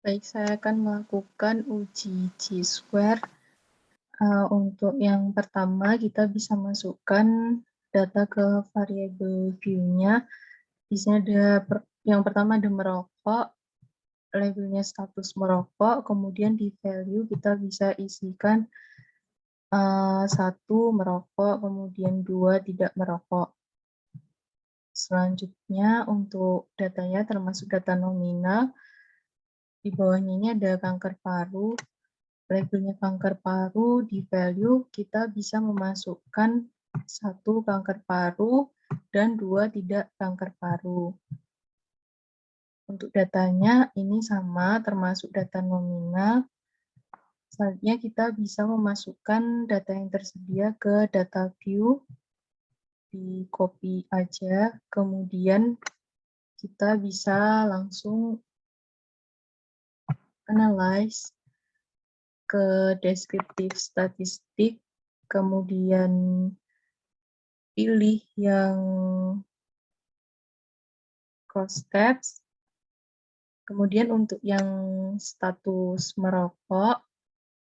Baik, saya akan melakukan uji Chi-square. Untuk yang pertama, kita bisa masukkan data ke variabel view-nya. Di sini ada yang pertama ada merokok, labelnya status merokok, kemudian di value kita bisa isikan 1 merokok, kemudian 2 tidak merokok. Selanjutnya untuk datanya termasuk data nominal, di bawahnya ini ada kanker paru. Labelnya kanker paru, di value kita bisa memasukkan 1 kanker paru dan 2 tidak kanker paru. Untuk datanya ini sama, termasuk data nominal. Selanjutnya kita bisa memasukkan data yang tersedia ke data view, di copy aja, kemudian kita bisa langsung analyze ke deskriptif statistik, kemudian pilih yang cross tabs. Kemudian untuk yang status merokok,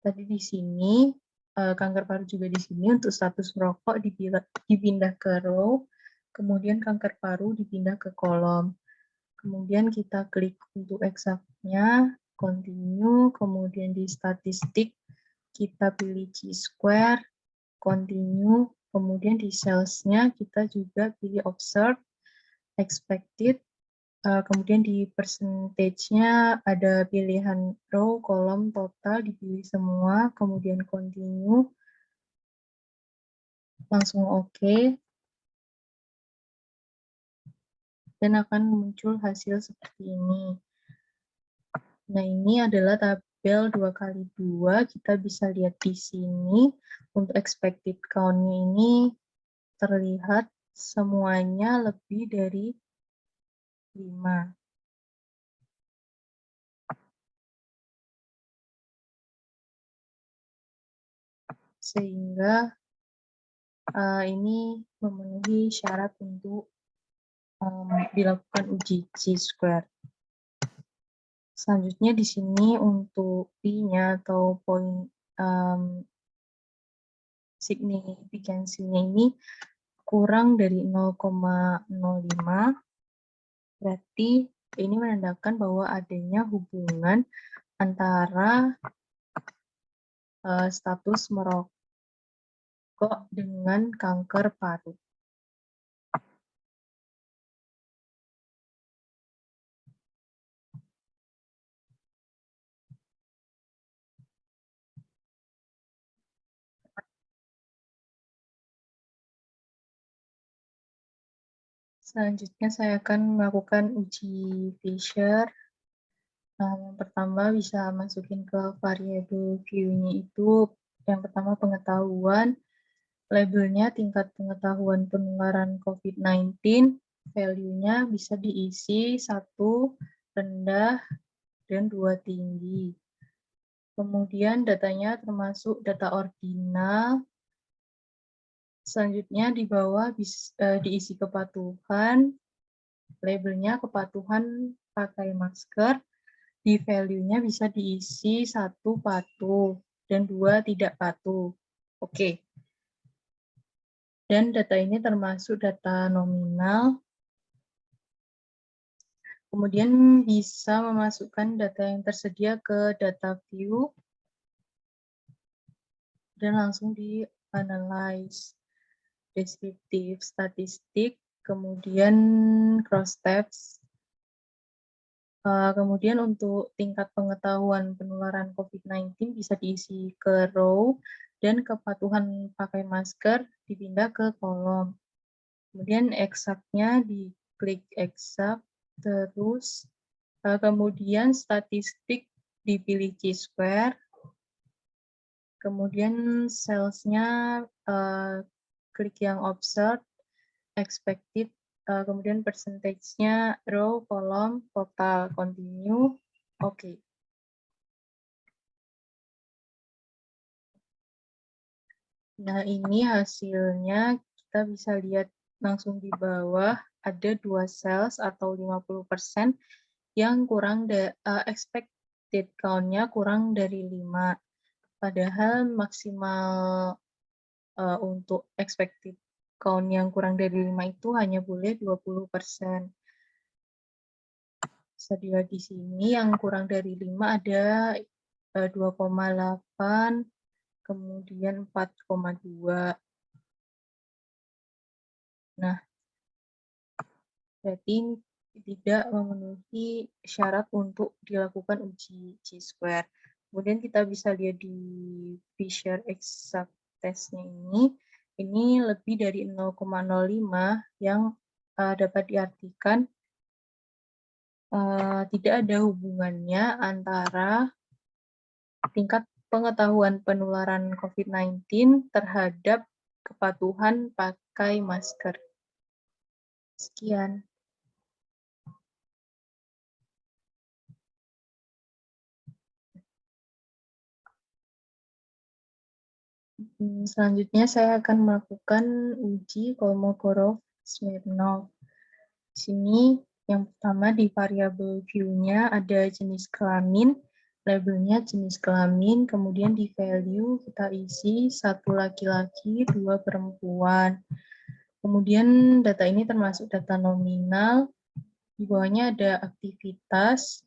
tadi di sini, kanker paru juga di sini, untuk status merokok dipindah ke row, kemudian kanker paru dipindah ke kolom. Kemudian kita klik untuk exactnya, continue, kemudian di statistik, kita pilih Chi-square, continue, kemudian di cells-nya kita juga pilih observe, expected, kemudian di percentage-nya ada pilihan row, kolom, total, dipilih semua, kemudian continue, langsung OK, dan akan muncul hasil seperti ini. Nah, ini adalah tabel 2x2, kita bisa lihat di sini, untuk expected count-nya ini terlihat semuanya lebih dari 5. Sehingga ini memenuhi syarat untuk dilakukan uji Chi-square. Selanjutnya di sini untuk P-nya atau poin signifikansinya ini kurang dari 0,05, berarti ini menandakan bahwa adanya hubungan antara status merokok dengan kanker paru. Selanjutnya saya akan melakukan uji Fisher. Yang pertama bisa masukin ke variabel view-nya itu, yang pertama pengetahuan, labelnya tingkat pengetahuan penularan COVID-19, value-nya bisa diisi 1 rendah dan 2 tinggi. Kemudian datanya termasuk data ordinal. Selanjutnya di bawah diisi kepatuhan, labelnya kepatuhan pakai masker, di value-nya bisa diisi 1 patuh dan 2 tidak patuh. Oke. Dan data ini termasuk data nominal. Kemudian bisa memasukkan data yang tersedia ke data view dan langsung di-analyze. Deskriptif statistik, kemudian cross tabs. Kemudian untuk tingkat pengetahuan penularan COVID-19 bisa diisi ke row, dan kepatuhan pakai masker dipindah ke kolom. Kemudian exactnya diklik exact, terus kemudian statistik dipilih Chi-square, kemudian cells-nya klik yang observe, expected, kemudian percentage-nya row, kolom, total, continue, oke. Nah, ini hasilnya kita bisa lihat langsung di bawah, ada 2 cells atau 50% yang kurang expected count-nya kurang dari 5. Padahal maksimal untuk expected count yang kurang dari 5 itu hanya boleh 20%. Bisa dilihat di sini yang kurang dari 5 ada 2,8, kemudian 4,2. Nah, berarti tidak memenuhi syarat untuk dilakukan uji chi-square. Kemudian kita bisa lihat di Fisher exact test-nya ini lebih dari 0,05 yang dapat diartikan tidak ada hubungannya antara tingkat pengetahuan penularan COVID-19 terhadap kepatuhan pakai masker. Sekian. Selanjutnya saya akan melakukan uji Kolmogorov-Smirnov. Di sini yang pertama di variabel view-nya ada jenis kelamin, labelnya jenis kelamin, kemudian di value kita isi 1 laki-laki, 2 perempuan. Kemudian data ini termasuk data nominal, di bawahnya ada aktivitas,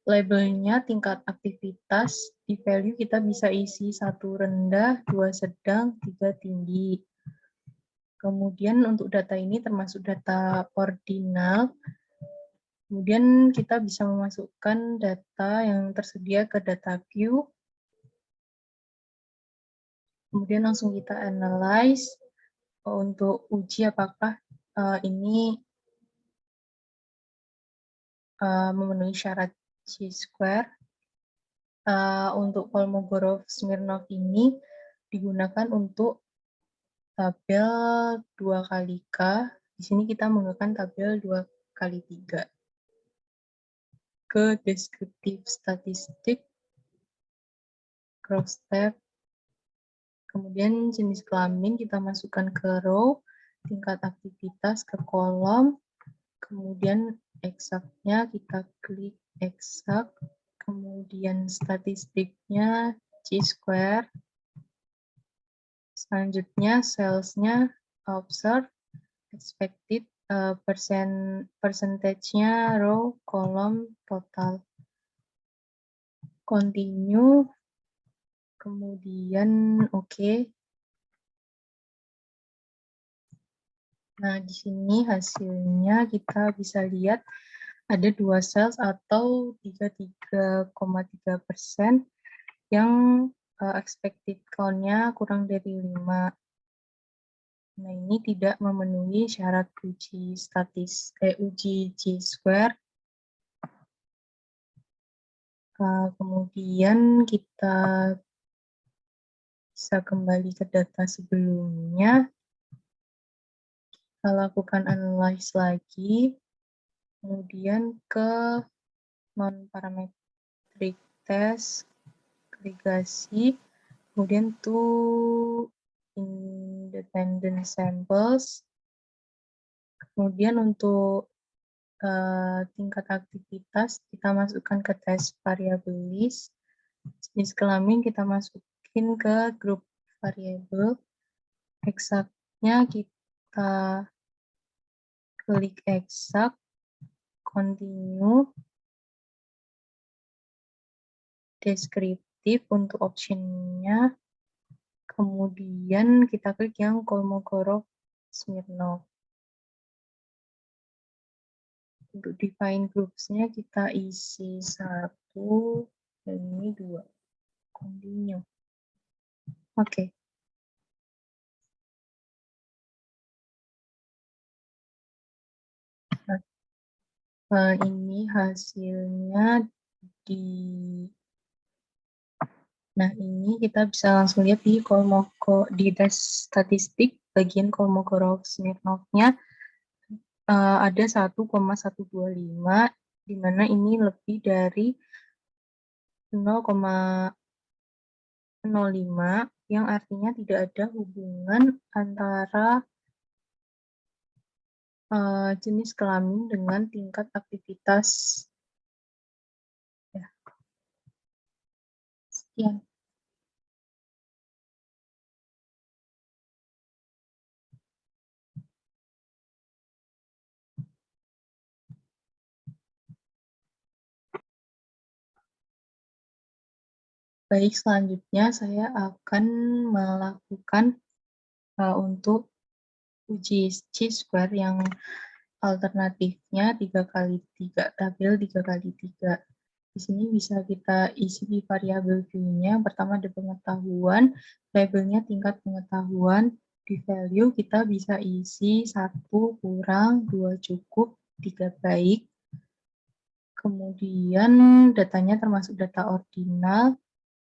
labelnya tingkat aktivitas, di value kita bisa isi 1 rendah, 2 sedang, 3 tinggi. Kemudian untuk data ini termasuk data ordinal. Kemudian kita bisa memasukkan data yang tersedia ke data view. Kemudian langsung kita analyze untuk uji apakah ini memenuhi syarat chi-square. Untuk Kolmogorov-Smirnov ini digunakan untuk tabel 2 kali K. Di sini kita menggunakan tabel 2 kali 3. Ke deskriptif statistik, cross tab, kemudian jenis kelamin kita masukkan ke row, tingkat aktivitas ke kolom, kemudian exact-nya kita klik exact, kemudian statistiknya chi-square, selanjutnya sales-nya observe, expected, percentage-nya row, kolom, total. Continue, kemudian oke. Nah, di sini hasilnya kita bisa lihat ada 2 sales atau 33,3% yang expected count-nya kurang dari 5. Nah, ini tidak memenuhi syarat uji chi-square. Kemudian kita bisa kembali ke data sebelumnya. Kita lakukan analyze lagi. Kemudian ke non-parametric test, agregasi, kemudian to independent samples. Kemudian untuk tingkat aktivitas kita masukkan ke tes variable list. Jenis kelamin kita masukin ke grup variable. Exact-nya kita klik exact, continue, deskriptif untuk optionnya, kemudian kita klik yang Kolmogorov-Smirnov. Untuk define groups-nya kita isi 1 dan ini 2. Continue. Oke. Nah, ini hasilnya Nah, ini kita bisa langsung lihat di tes statistik bagian Kolmogorov-Smirnov-nya ada 1,125, di mana ini lebih dari 0,05, yang artinya tidak ada hubungan antara jenis kelamin dengan tingkat aktivitas. Ya. Ya. Baik, selanjutnya saya akan melakukan untuk uji chi-square yang alternatifnya 3x3, tabel 3x3. Di sini bisa kita isi di variabel view-nya. Pertama ada pengetahuan, labelnya tingkat pengetahuan. Di value kita bisa isi 1 kurang, 2 cukup, 3 baik. Kemudian datanya termasuk data ordinal.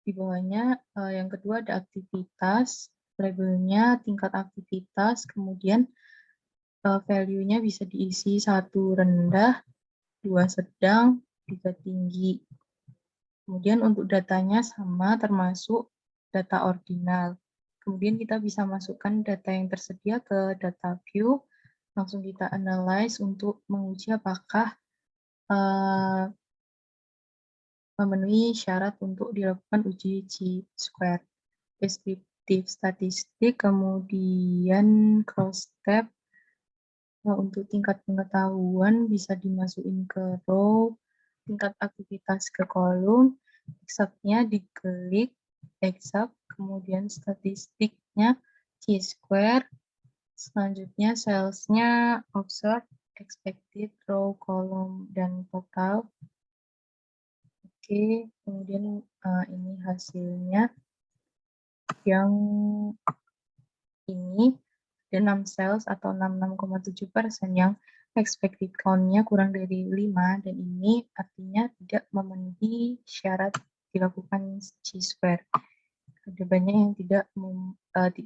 Di bawahnya yang kedua ada aktivitas, labelnya tingkat aktivitas, kemudian value-nya bisa diisi 1 rendah, 2 sedang, 3 tinggi. Kemudian untuk datanya sama termasuk data ordinal. Kemudian kita bisa masukkan data yang tersedia ke data view, langsung kita analyze untuk menguji apakah memenuhi syarat untuk dilakukan uji chi-square. Deskriptif statistik, kemudian cross-tab. Untuk tingkat pengetahuan bisa dimasukin ke row, tingkat aktivitas ke kolom, exact-nya diklik, exact, kemudian statistiknya chi-square, selanjutnya sales-nya observed, expected, row, kolom, dan total. Oke, kemudian ini hasilnya yang ini ada 6 sales atau 66,7% yang expected count-nya kurang dari 5, dan ini artinya tidak memenuhi syarat dilakukan chi-square. Ada banyak yang tidak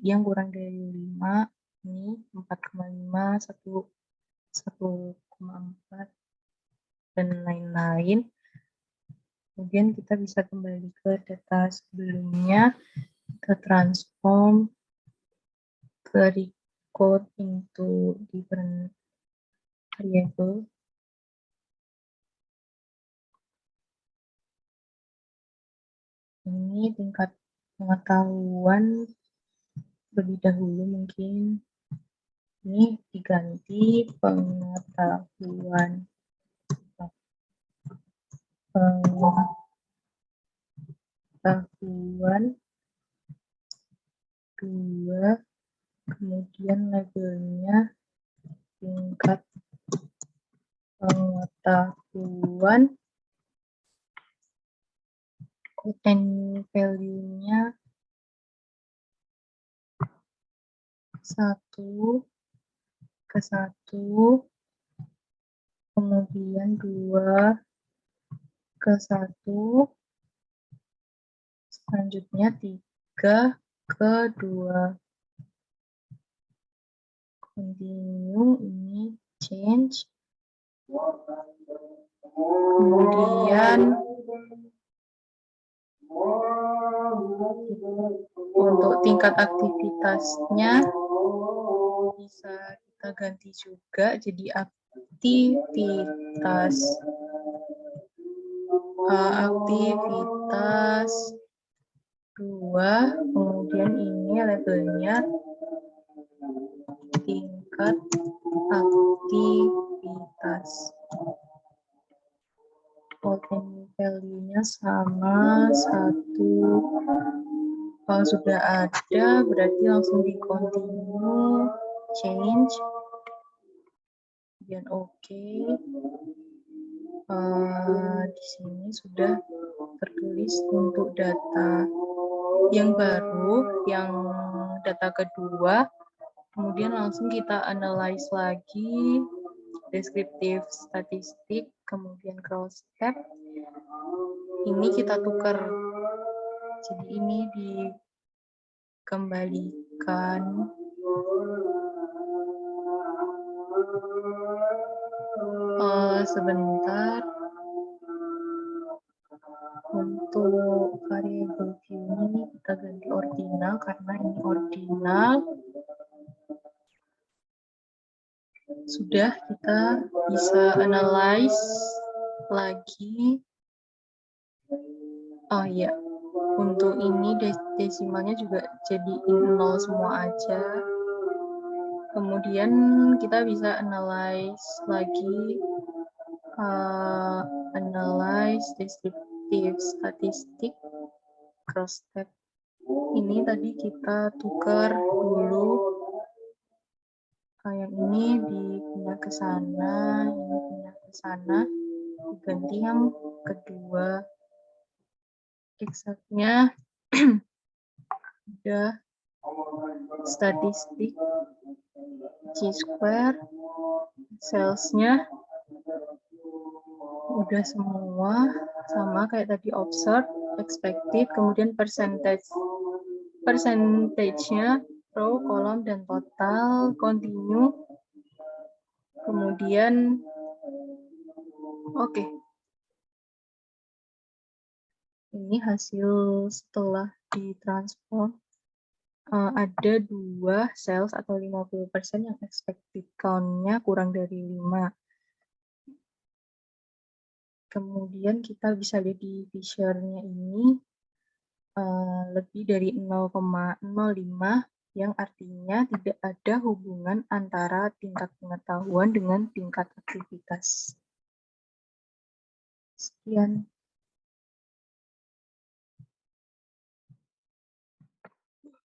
yang kurang dari 5, ini 4,5, 1,4, dan lain-lain. Kemudian kita bisa kembali ke data sebelumnya, kita transform ke record into different variable. Ini tingkat pengetahuan lebih dahulu mungkin. Ini diganti pengetahuan. Pengetahuan 2, kemudian labelnya tingkat pengetahuan, content value-nya 1 ke 1, kemudian 2 ke 1, selanjutnya 3 ke 2. Continue, ini change. Kemudian untuk tingkat aktivitasnya bisa kita ganti juga jadi aktivitas 2, kemudian ini labelnya tingkat aktivitas. Content value-nya sama 1. Kalau sudah ada berarti langsung di continue, change, kemudian OK. Di sini sudah tertulis untuk data yang baru, yang data kedua. Kemudian langsung kita analyze lagi, deskriptif statistik, kemudian cross-tab. Ini kita tukar, jadi ini dikembalikan. Sebentar. Untuk variable view ini kita ganti ordinal karena ini ordinal. Sudah, kita bisa analyze lagi. Oh iya, Untuk ini desimalnya juga jadiin 0 semua aja. Kemudian kita bisa analyze lagi, analyze descriptive statistik cross-tab. Ini tadi kita tukar dulu, yang ini dipindah ke sana, ini pindah ke sana, diganti yang kedua. Exactnya udah statistik chi-square, salesnya udah semua sama kayak tadi, observed, expected, kemudian percentage-nya row, kolom, dan total, continue, kemudian oke. Ini hasil setelah ditransform. Ada 2 sales atau 50% yang expected count-nya kurang dari 5. Kemudian kita bisa lihat di Fisher-nya ini lebih dari 0,05, yang artinya tidak ada hubungan antara tingkat pengetahuan dengan tingkat aktivitas. Sekian.